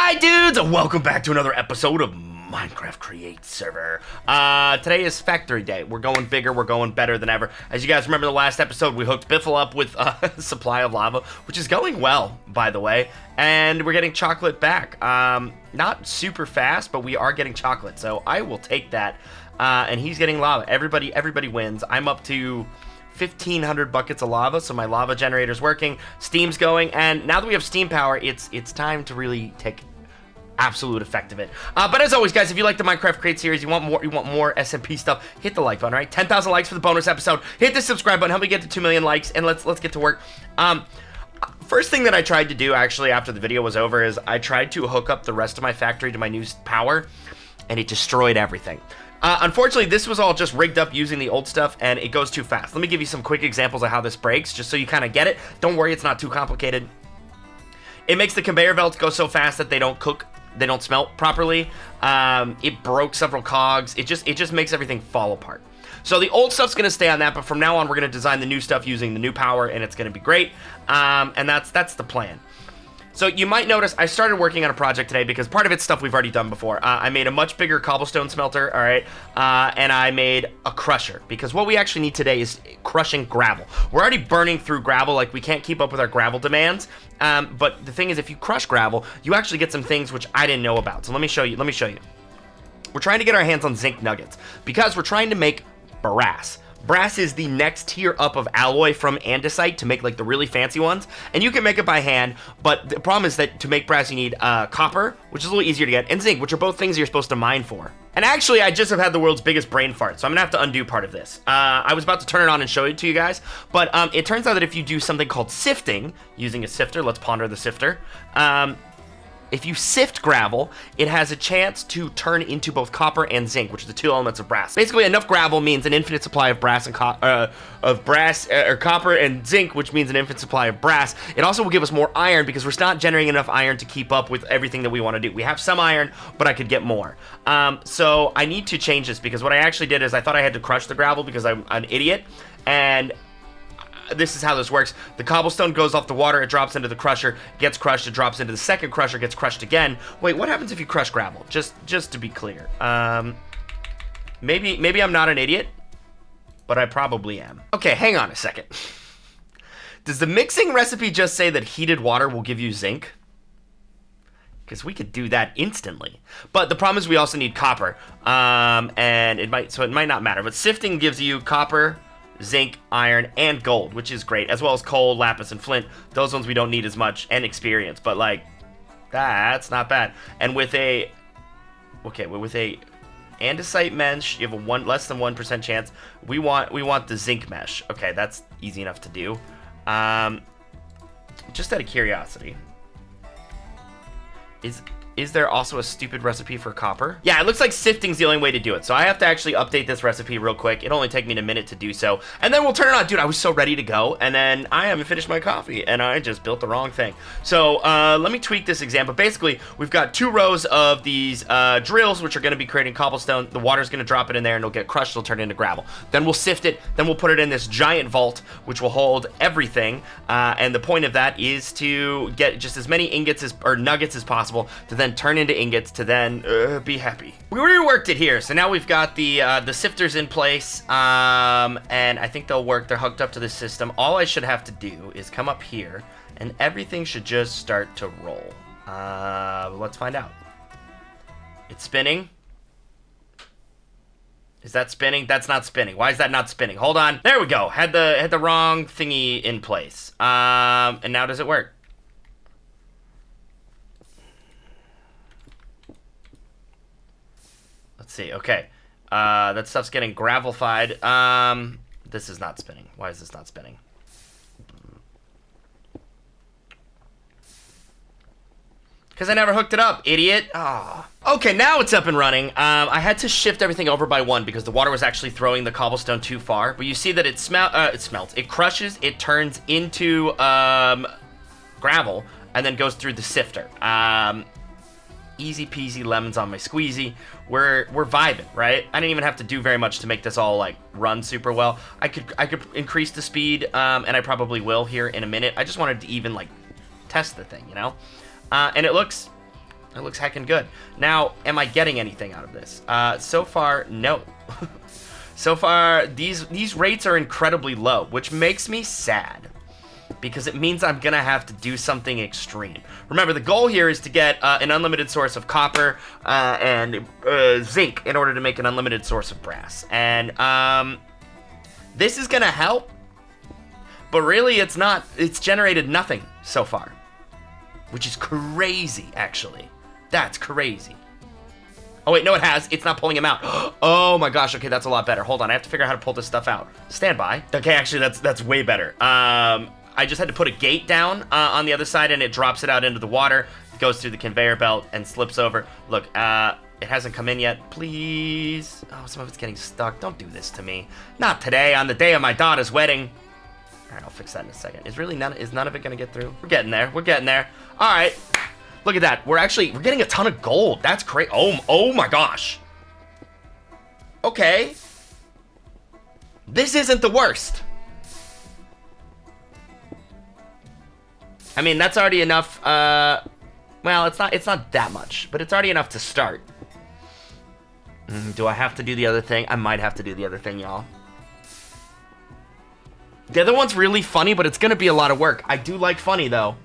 Hi dudes, and welcome back to another episode of Minecraft Create Server. Today is Factory Day. We're going bigger, we're going better than ever. As you guys remember the last episode, we hooked Biffle up with a supply of lava, which is going well, by the way. And we're getting chocolate back. Not super fast, but we are getting chocolate, so I will take that. And he's getting lava. Everybody wins. I'm up to 1,500 buckets of lava, so my lava generator's working, steam's going, and now that we have steam power, it's time to really take absolute effect of it. But as always, guys, if you like the Minecraft Create series, you want more SMP stuff, hit the like button, right? 10,000 likes for the bonus episode. Hit the subscribe button, help me get to 2 million likes, and let's get to work. First thing that I tried to do, actually, after the video was over, is I tried to hook up the rest of my factory to my new power, and it destroyed everything. Unfortunately, this was all just rigged up using the old stuff, and it goes too fast. Let me give you some quick examples of how this breaks, just so you kind of get it. Don't worry, it's not too complicated. It makes the conveyor belts go so fast that they don't cook, they don't smelt properly. It broke several cogs. It just makes everything fall apart. So the old stuff's gonna stay on that, but from now on, we're gonna design the new stuff using the new power, and it's gonna be great. And that's the plan. So you might notice I started working on a project today because part of it's stuff we've already done before. I made a much bigger cobblestone smelter, all right, and I made a crusher because what we actually need today is crushing gravel. We're already burning through gravel, like we can't keep up with our gravel demands. But the thing is, if you crush gravel, you actually get some things which I didn't know about. So let me show you. We're trying to get our hands on zinc nuggets because we're trying to make brass. Brass is the next tier up of alloy from andesite to make like the really fancy ones, and you can make it by hand, but the problem is that to make brass you need copper, which is a little easier to get, and zinc, which are both things you're supposed to mine for. And actually, I just have had the world's biggest brain fart, so I'm gonna have to undo part of this. I was about to turn it on and show it to you guys, but it turns out that if you do something called sifting, using a sifter, let's ponder the sifter, if you sift gravel, it has a chance to turn into both copper and zinc, which are the two elements of brass. Basically, enough gravel means an infinite supply of brass and copper and zinc, which means an infinite supply of brass. It also will give us more iron because we're not generating enough iron to keep up with everything that we want to do. We have some iron, but I could get more. So I need to change this because what I actually did is I thought I had to crush the gravel because I'm an idiot, and this is how this works. The cobblestone goes off the water, it drops into the crusher, gets crushed, it drops into the second crusher, gets crushed again. Wait, what happens if you crush gravel? Just to be clear. Maybe I'm not an idiot, but I probably am. Okay, hang on a second. Does the mixing recipe just say that heated water will give you zinc? Because we could do that instantly. But the problem is we also need copper. And it might not matter. But sifting gives you copper, zinc, iron, and gold, which is great, as well as coal, lapis, and flint. Those ones we don't need as much, and experience, but like, that's not bad. And with a andesite mesh, you have a less than 1% chance. We want the zinc mesh. Okay, that's easy enough to do. Just out of curiosity, is there also a stupid recipe for copper? Yeah, it looks like sifting's the only way to do it. So I have to actually update this recipe real quick. It'll only take me a minute to do so. And then we'll turn it on. Dude, I was so ready to go. And then I haven't finished my coffee. And I just built the wrong thing. So let me tweak this example. Basically, we've got 2 rows of these drills, which are going to be creating cobblestone. The water's going to drop it in there and it'll get crushed. It'll turn it into gravel. Then we'll sift it. Then we'll put it in this giant vault, which will hold everything. And the point of that is to get just as many ingots or nuggets as possible to then turn into ingots to then be happy. We reworked it here, so now we've got the sifters in place, and I think they'll work. They're hooked up to the system. All I should have to do is come up here, and everything should just start to roll. Let's find out. It's spinning. Is that spinning? That's not spinning. Why is that not spinning? Hold on. There we go. Had the wrong thingy in place. And now does it work? Let's see. Okay. That stuff's getting gravelified. This is not spinning. Why is this not spinning? Because I never hooked it up, idiot. Oh. Okay, now it's up and running. I had to shift everything over by 1 because the water was actually throwing the cobblestone too far. But you see that it smelts. It crushes. It turns into gravel and then goes through the sifter. Easy peasy lemons on my squeezy. We're vibing, right? I didn't even have to do very much to make this all like run super well. I could increase the speed, and I probably will here in a minute. I just wanted to even like test the thing, you know? And it looks It looks heckin' good. Now, am I getting anything out of this? So far, no. So far, these rates are incredibly low, which makes me sad. Because it means I'm gonna have to do something extreme. Remember, the goal here is to get an unlimited source of copper and zinc in order to make an unlimited source of brass. And this is gonna help, but really it's not. It's generated nothing so far, which is crazy, actually. That's crazy. Oh wait, no it has. It's not pulling him out. Oh my gosh, okay, that's a lot better. Hold on, I have to figure out how to pull this stuff out. Stand by. Okay, actually that's way better. I just had to put a gate down on the other side, and it drops it out into the water. It goes through the conveyor belt and slips over. Look, it hasn't come in yet. Please. Oh, some of it's getting stuck. Don't do this to me. Not today, on the day of my daughter's wedding. All right, I'll fix that in a second. Is none of it gonna get through? We're getting there. We're getting there. All right. Look at that. We're getting a ton of gold. That's great. Oh my gosh. Okay. This isn't the worst. I mean, that's already enough, well, it's not that much, but it's already enough to start. Do I have to do the other thing? I might have to do the other thing, y'all. The other one's really funny, but it's gonna be a lot of work. I do like funny, though.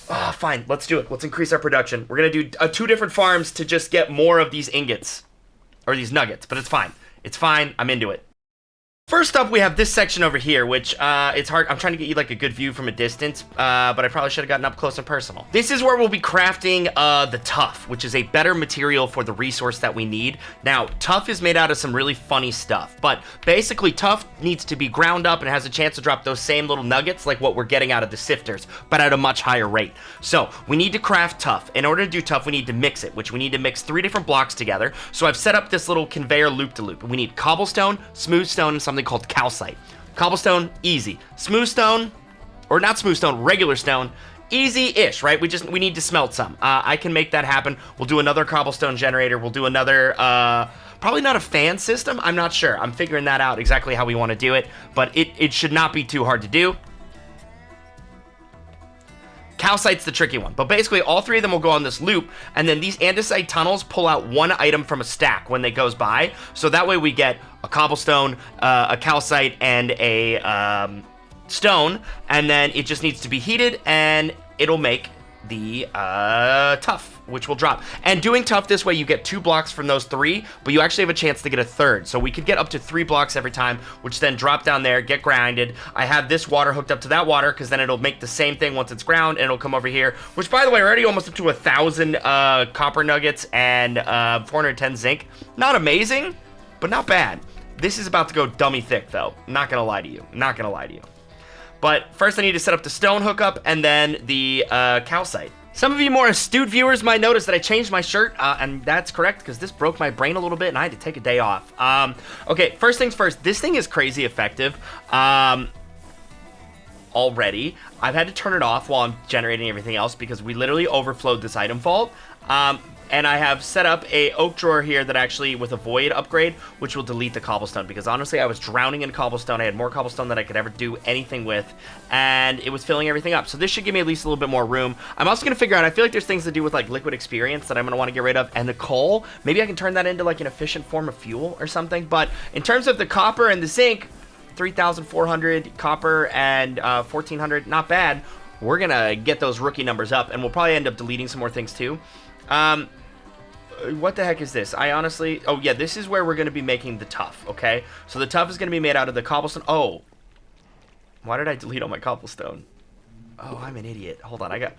Oh, fine, let's do it. Let's increase our production. We're gonna do 2 different farms to just get more of these ingots. Or these nuggets, but it's fine. It's fine, I'm into it. First up, we have this section over here, which, it's hard. I'm trying to get you, like, a good view from a distance, but I probably should have gotten up close and personal. This is where we'll be crafting, the Tuff, which is a better material for the resource that we need. Now, Tuff is made out of some really funny stuff, but basically, Tuff needs to be ground up and has a chance to drop those same little nuggets like what we're getting out of the sifters, but at a much higher rate. So, we need to craft Tuff. In order to do Tuff, we need to mix it, which we need to mix 3 different blocks together. So, I've set up this little conveyor loop-to-loop. We need cobblestone, smooth stone, and something called calcite. Cobblestone, easy. Smooth stone, or not smooth stone, regular stone, easy-ish, right? We need to smelt some. I can make that happen. We'll do another cobblestone generator. We'll do another, probably not a fan system. I'm not sure. I'm figuring that out exactly how we want to do it, but it should not be too hard to do. Calcite's the tricky one, but basically all 3 of them will go on this loop, and then these andesite tunnels pull out 1 item from a stack when they goes by, so that way we get a cobblestone, a calcite, and a stone, and then it just needs to be heated, and it'll make the Tuff, which will drop. And doing Tuff this way, you get 2 blocks from those 3, but you actually have a chance to get a 3rd. So we could get up to 3 blocks every time, which then drop down there, get grinded. I have this water hooked up to that water, because then it'll make the same thing once it's ground, and it'll come over here, which, by the way, we're already almost up to 1,000 copper nuggets and 410 zinc. Not amazing, but not bad. This is about to go dummy thick, though. Not gonna lie to you. Not gonna lie to you. But first I need to set up the stone hookup and then the calcite. Some of you more astute viewers might notice that I changed my shirt, and that's correct because this broke my brain a little bit and I had to take a day off. Okay, first things first, this thing is crazy effective. Already, I've had to turn it off while I'm generating everything else because we literally overflowed this item vault. And I have set up a oak drawer here that actually, with a void upgrade, which will delete the cobblestone, because honestly, I was drowning in cobblestone. I had more cobblestone than I could ever do anything with, and it was filling everything up. So this should give me at least a little bit more room. I'm also going to figure out, I feel like there's things to do with, like, liquid experience that I'm going to want to get rid of, and the coal, maybe I can turn that into, like, an efficient form of fuel or something. But in terms of the copper and the zinc, 3,400 copper and 1,400, not bad. We're going to get those rookie numbers up, and we'll probably end up deleting some more things, too. What the heck is this? I honestly... Oh, yeah, this is where we're going to be making the Tuff, okay? So the Tuff is going to be made out of the cobblestone... Oh. Why did I delete all my cobblestone? Oh, I'm an idiot. Hold on, I got...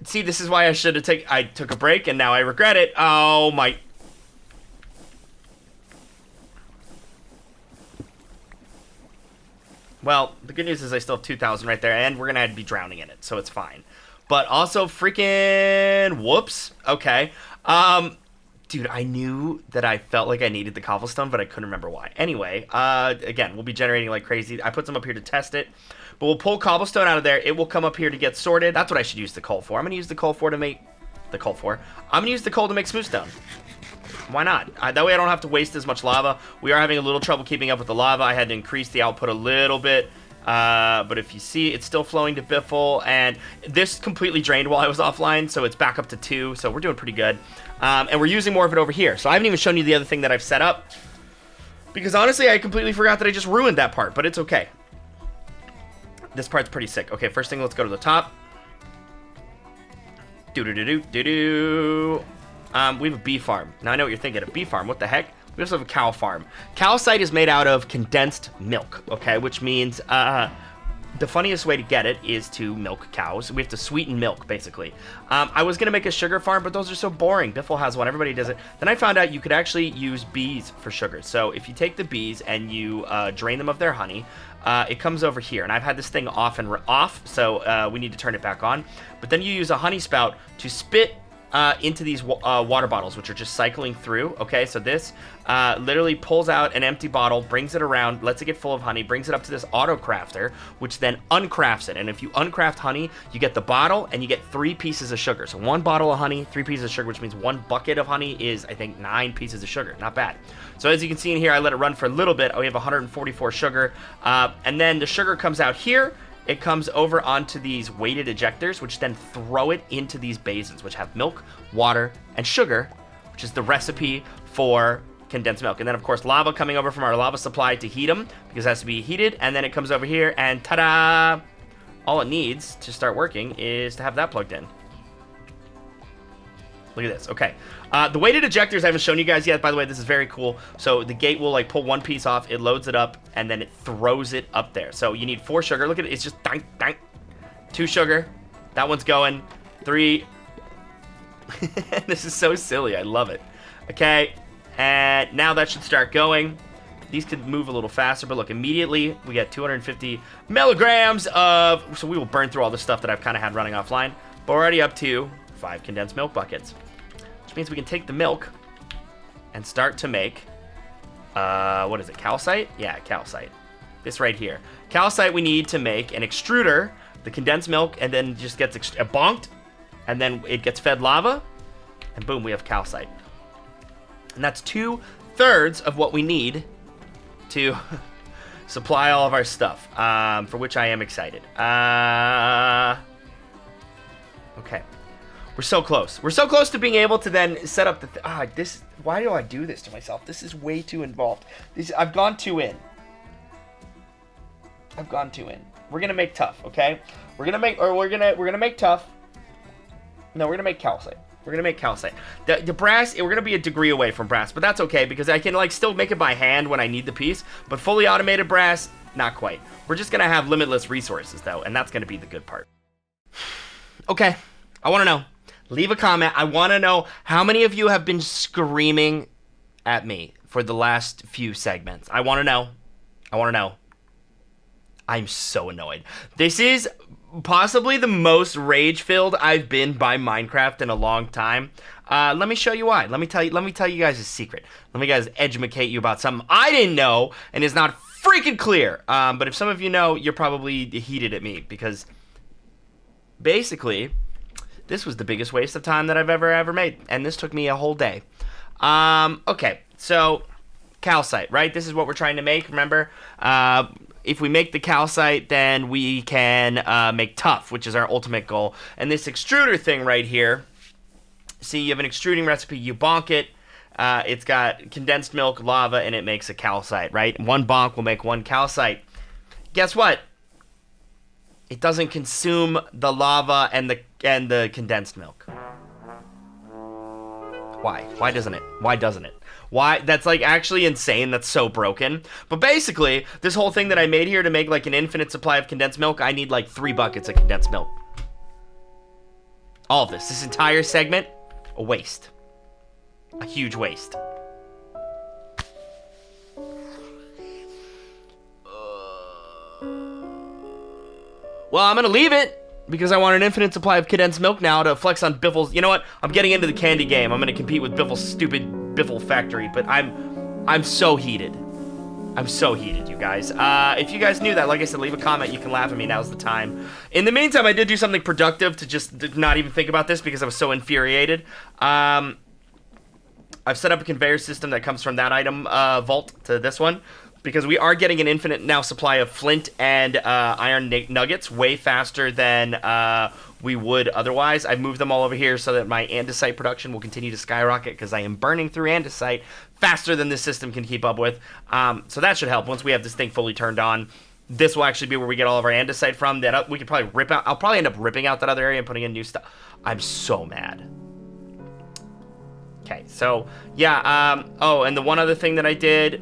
See, this is why I should have taken... I took a break, and now I regret it. Oh, my... Well, the good news is I still have 2,000 right there, and we're going to be drowning in it, so it's fine. But also freaking... Whoops. Okay. Dude, I knew that I felt like I needed the cobblestone, but I couldn't remember why. Anyway, again, we'll be generating like crazy. I put some up here to test it. But we'll pull cobblestone out of there. It will come up here to get sorted. That's what I should use the coal for. I'm going to use the coal for to make... I'm going to use the coal to make smooth stone. Why not? That way I don't have to waste as much lava. We are having a little trouble keeping up with the lava. I had to increase the output a little bit. But if you see, it's still flowing to Biffle, and this completely drained while I was offline, so it's back up to 2, so we're doing pretty good. And we're using more of it over here. So I haven't even shown you the other thing that I've set up, because honestly, I completely forgot that I just ruined that part, but it's okay. This part's pretty sick. Okay, first thing, let's go to the top. Do-do-do-do-do-do. We have a bee farm. Now, I know what you're thinking. A bee farm? What the heck? We also have a cow farm. Calcite is made out of condensed milk, okay? Which means the funniest way to get it is to milk cows. We have to sweeten milk, basically. I was going to make a sugar farm, but those are so boring. Biffle has one. Everybody does it. Then I found out you could actually use bees for sugar. So if you take the bees and you drain them of their honey, it comes over here. And I've had this thing off and off, so we need to turn it back on. But then you use a honey spout to spit into these water bottles, which are just cycling through. Okay, so this literally pulls out an empty bottle, brings it around, lets it get full of honey, brings it up to this auto crafter, which then uncrafts it. And if you uncraft honey, you get the bottle and you get 3 pieces of sugar. So 1 bottle of honey, 3 pieces of sugar, which means 1 bucket of honey is, I think, 9 pieces of sugar. Not bad. So as you can see in here, I let it run for a little bit. We have 144 sugar, and then the sugar comes out here. It comes over onto these weighted ejectors, which then throw it into these basins, which have milk, water, and sugar, which is the recipe for condensed milk. And then, of course, lava coming over from our lava supply to heat them, because it has to be heated. And then it comes over here, and ta-da! All it needs to start working is to have that plugged in. Look at this. Okay. The weighted ejectors I haven't shown you guys yet. By the way, this is very cool. So the gate will like pull 1 piece off. It loads it up, and then it throws it up there. So you need 4 sugar. Look at it. It's just dang, dang. 2 sugar. That one's going. 3. This is so silly. I love it. Okay. And now that should start going. These could move a little faster, but look, immediately we get 250 milligrams of... So we will burn through all the stuff that I've kind of had running offline. But we're already up to 5 condensed milk buckets, which means we can take the milk and start to make, what is it, calcite? Yeah, calcite. This right here. Calcite we need to make an extruder, the condensed milk, and then just gets bonked, and then it gets fed lava, and boom, we have calcite. And that's 2/3 of what we need to supply all of our stuff, for which I am excited. Okay. We're so close. We're so close to being able to then set up the... why do I do this to myself? This is way too involved. I've gone too in. I've gone too in. We're gonna make Tuff, okay? We're gonna make Tuff. No, we're gonna make calcite. We're gonna make calcite. The brass, we're gonna be a degree away from brass, but that's okay because I can like still make it by hand when I need the piece. But fully automated brass, not quite. We're just gonna have limitless resources though, and that's gonna be the good part. Okay, I want to know. Leave a comment. I want to know how many of you have been screaming at me for the last few segments. I want to know. I want to know. I'm so annoyed. This is possibly the most rage-filled I've been by Minecraft in a long time. Let me show you why. Let me tell you guys a secret. Let me guys educate you about something I didn't know and is not freaking clear. But if some of you know, you're probably heated at me because basically this was the biggest waste of time that I've ever made, and this took me a whole day. Okay, so calcite, right? This is what we're trying to make, remember? If we make the calcite, then we can make Tuff, which is our ultimate goal. And this extruder thing right here, see, you have an extruding recipe, you bonk it, it's got condensed milk, lava, and it makes a calcite, right? 1 bonk will make 1 calcite. Guess what? It doesn't consume the lava and the condensed milk. Why? Why doesn't it? Why doesn't it? Why? That's like actually insane. That's so broken. But basically, this whole thing that I made here to make like an infinite supply of condensed milk, I need like 3 buckets of condensed milk. All of this entire segment, a waste. A huge waste. Well, I'm going to leave it because I want an infinite supply of condensed milk now to flex on Biffle's. You know what? I'm getting into the candy game. I'm going to compete with Biffle's stupid Biffle factory, but I'm so heated. I'm so heated, you guys. If you guys knew that, like I said, leave a comment. You can laugh at me. Now's the time. In the meantime, I did do something productive to just not even think about this because I was so infuriated. I've set up a conveyor system that comes from that item vault to this one. because we are getting an infinite now supply of flint and iron nuggets way faster than we would otherwise. I've moved them all over here so that my andesite production will continue to skyrocket because I am burning through andesite faster than this system can keep up with. So that should help. Once we have this thing fully turned on, this will actually be where we get all of our andesite from. That we could probably rip out. I'll probably end up ripping out that other area and putting in new stuff. I'm so mad. Okay, so yeah. Oh, and the one other thing that I did.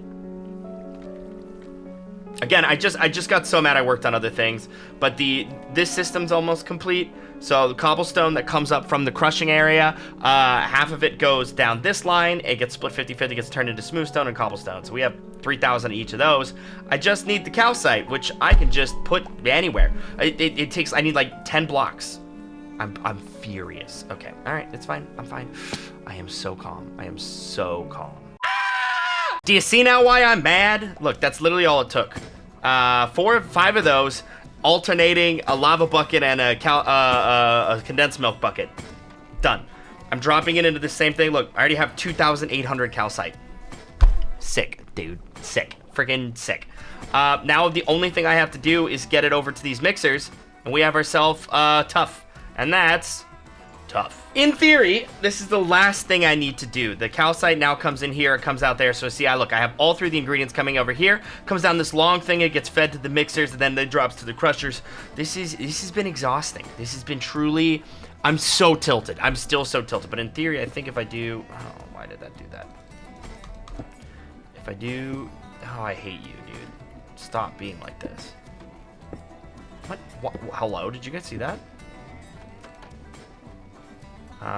Again, I just got so mad I worked on other things, but this system's almost complete. So the cobblestone that comes up from the crushing area, half of it goes down this line. It gets split 50-50, gets turned into smooth stone and cobblestone. So we have 3,000 each of those. I just need the calcite, which I can just put anywhere. It takes, I need like 10 blocks. I'm furious. Okay, all right, it's fine. I'm fine. I am so calm. I am so calm. Do you see now why I'm mad? Look, that's literally all it took. 4 or 5 of those, alternating a lava bucket and a condensed milk bucket. Done. I'm dropping it into the same thing. Look, I already have 2,800 calcite. Sick, dude. Sick. Freaking sick. Now the only thing I have to do is get it over to these mixers, and we have ourselves Tuff. And that's Tuff. In theory, this is the last thing I need to do. The calcite now comes in here, it comes out there. So see, I have all 3 of the ingredients coming over here. Comes down this long thing, it gets fed to the mixers, and then it drops to the crushers. This has been exhausting. This has been truly, I'm so tilted. I'm still so tilted. But in theory, I think if I do, oh, why did that do that? If I do, oh, I hate you, dude. Stop being like this. What? Hello, did you guys see that?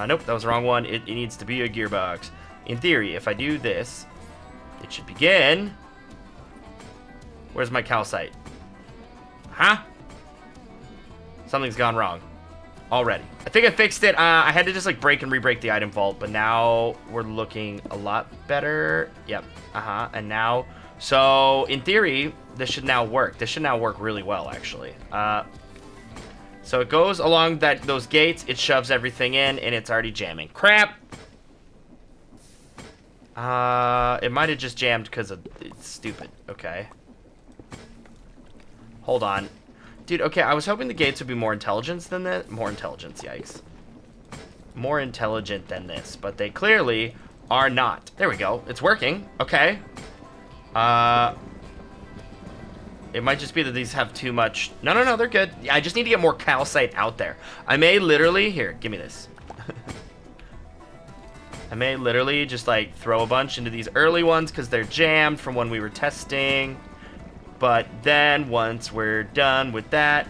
Nope, that was the wrong one. It needs to be a gearbox. In theory, if I do this, it should begin. Where's my calcite? Huh? Something's gone wrong already. I think I fixed it. I had to just like break and re-break the item vault, but now we're looking a lot better. Yep. And now, so in theory, this should now work. This should now work really well, actually. So it goes along those gates, it shoves everything in, and it's already jamming. Crap! It might have just jammed because it's stupid. Okay. Hold on. Dude, okay, I was hoping the gates would be more intelligent than this. More intelligence, yikes. More intelligent than this, but they clearly are not. There we go. It's working. Okay. It might just be that these have too much. No, they're good. I just need to get more calcite out there. I may literally, here, give me this. I may literally just like throw a bunch into these early ones because they're jammed from when we were testing. But then once we're done with that,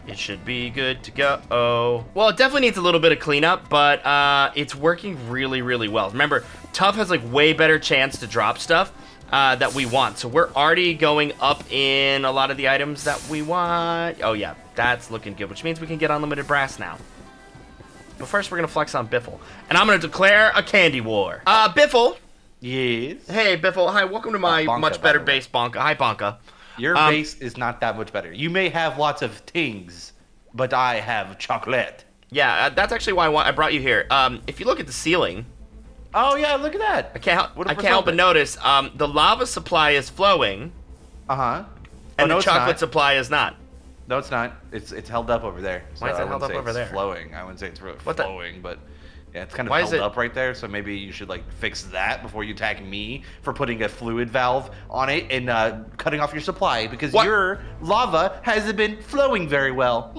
it should be good to go. Well, it definitely needs a little bit of cleanup, but it's working really, really well. Remember, Tuff has like way better chance to drop stuff that we want. So we're already going up in a lot of the items that we want. Oh yeah, that's looking good, which means we can get unlimited brass now. But first we're gonna flex on Biffle. And I'm gonna declare a candy war. Biffle. Yes? Hey Biffle, hi, welcome to my Bonka, much better base, Bonka. Hi Bonka. Your base is not that much better. You may have lots of things, but I have chocolate. Yeah, that's actually why I brought you here. If you look at the ceiling. Oh yeah, look at that. I can't help but notice the lava supply is flowing. And the chocolate supply is not. No, it's not. It's held up over there. Why is it held up over there? Flowing. I wouldn't say it's really flowing, but yeah, it's kind of held up right there. So maybe you should like fix that before you attack me for putting a fluid valve on it and cutting off your supply because your lava hasn't been flowing very well.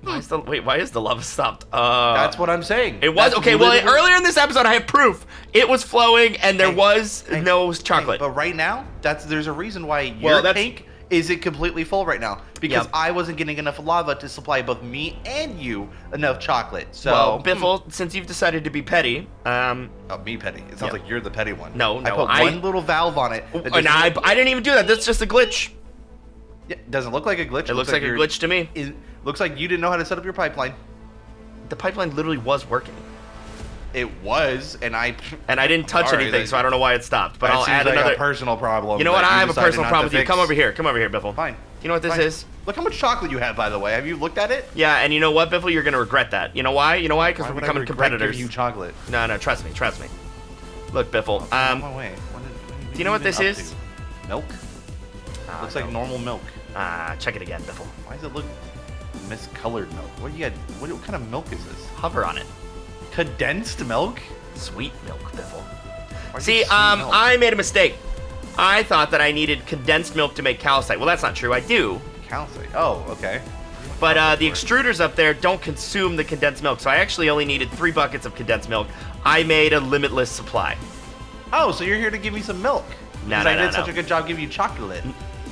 Why is the lava stopped? That's what I'm saying. It was okay. Well, earlier in this episode, I have proof it was flowing and there was no chocolate. But right now, there's a reason why your tank isn't completely full right now because I wasn't getting enough lava to supply both me and you enough chocolate. So, well, Biffle, since you've decided to be petty, me petty. It sounds like you're the petty one. No, I put one little valve on it. And I didn't even do that. That's just a glitch. Yeah, doesn't look like a glitch. It looks like a glitch to me. It looks like you didn't know how to set up your pipeline. The pipeline literally was working. It was, and I didn't touch anything, so I don't know why it stopped. But I'll add another personal problem. You know what? I have a personal problem with you. Come over here. Come over here, Biffle. Fine. Do you know what this is? Look how much chocolate you have, by the way. Have you looked at it? Yeah, and you know what, Biffle? You're gonna regret that. You know why? You know why? Because we're becoming competitors. Giving you chocolate. No, trust me. Look, Biffle. Do you know what this is? Milk? Looks like normal milk. Check it again, Biffle. Why does it look miscolored milk? What do you got? What kind of milk is this? Hover on it. Condensed milk? Sweet milk, Biffle. Why See, is it sweet milk? I made a mistake. I thought that I needed condensed milk to make calcite. Well, that's not true. I do. Calcite. Oh, okay. But the extruders up there don't consume the condensed milk, so I actually only needed 3 buckets of condensed milk. I made a limitless supply. Oh, so you're here to give me some milk? No, I did such a good job giving you chocolate.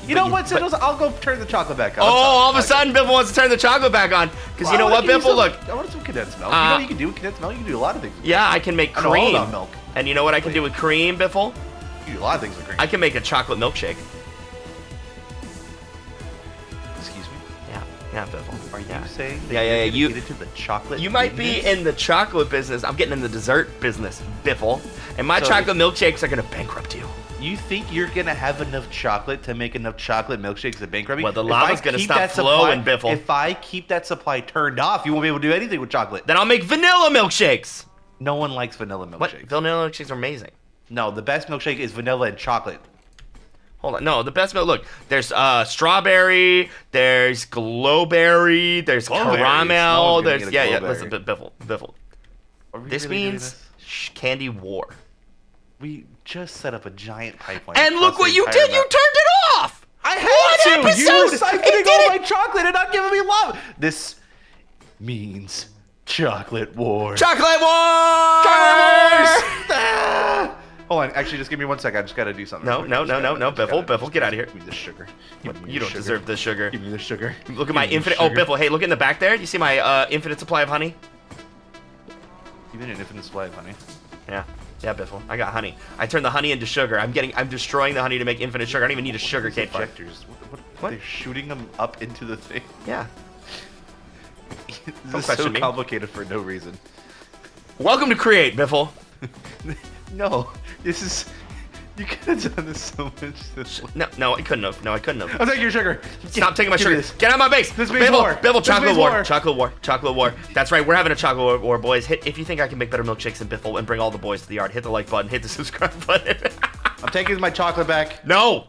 You know what, Sigils? I'll go turn the chocolate back on. Oh, all of a sudden, Biffle wants to turn the chocolate back on. Because you know what, Biffle? Look. I want some condensed milk. You know what you can do with condensed milk? You can do a lot of things. Yeah, I can make cream. I know all about milk. And you know what I can do with cream, Biffle? You can do a lot of things with cream. I can make a chocolate milkshake. Excuse me? Yeah, Biffle. Are you saying that yeah, you get into the chocolate You might be in the chocolate business. I'm getting in the dessert business, Biffle. And my chocolate milkshakes are going to bankrupt you. You think you're going to have enough chocolate to make enough chocolate milkshakes to bankrupt me? Well, the lava's going to stop flowing, Biffle. If I keep that supply turned off, you won't be able to do anything with chocolate. Then I'll make vanilla milkshakes. No one likes vanilla milkshakes. What? Vanilla milkshakes are amazing. No, the best milkshake is vanilla and chocolate. Hold on. No, the best milk. Look, there's strawberry, there's glowberry, there's caramel, there's Listen, Biffle. This means candy war. We just set up a giant pipeline. And look what you did! You turned it off! I had to! You were siphoning all my chocolate and not giving me love! This means chocolate war. Chocolate war! Chocolate wars! Hold on, actually, just give me 1 second. I just gotta do something. No, Biffle, get out of here. Give me the sugar. You don't deserve the sugar. Give me the sugar. Look at my infinite. Oh, Biffle, hey, look in the back there. You see my infinite supply of honey? You made an infinite supply of honey. Yeah, Biffle. I got honey. I turned the honey into sugar. I'm destroying the honey to make infinite sugar. I don't even need a sugar cane. Injectors. What? They're shooting them up into the thing. Yeah. This is so complicated for no reason. Welcome to Create, Biffle. No, this is. You could have done this so much. No, I couldn't have. I'll take your sugar. Stop taking my sugar. Get out of my base. This means war. Biffle, chocolate war. That's right. We're having a chocolate war, boys. If you think I can make better milkshakes than Biffle and bring all the boys to the yard, hit the like button, hit the subscribe button. I'm taking my chocolate back. No.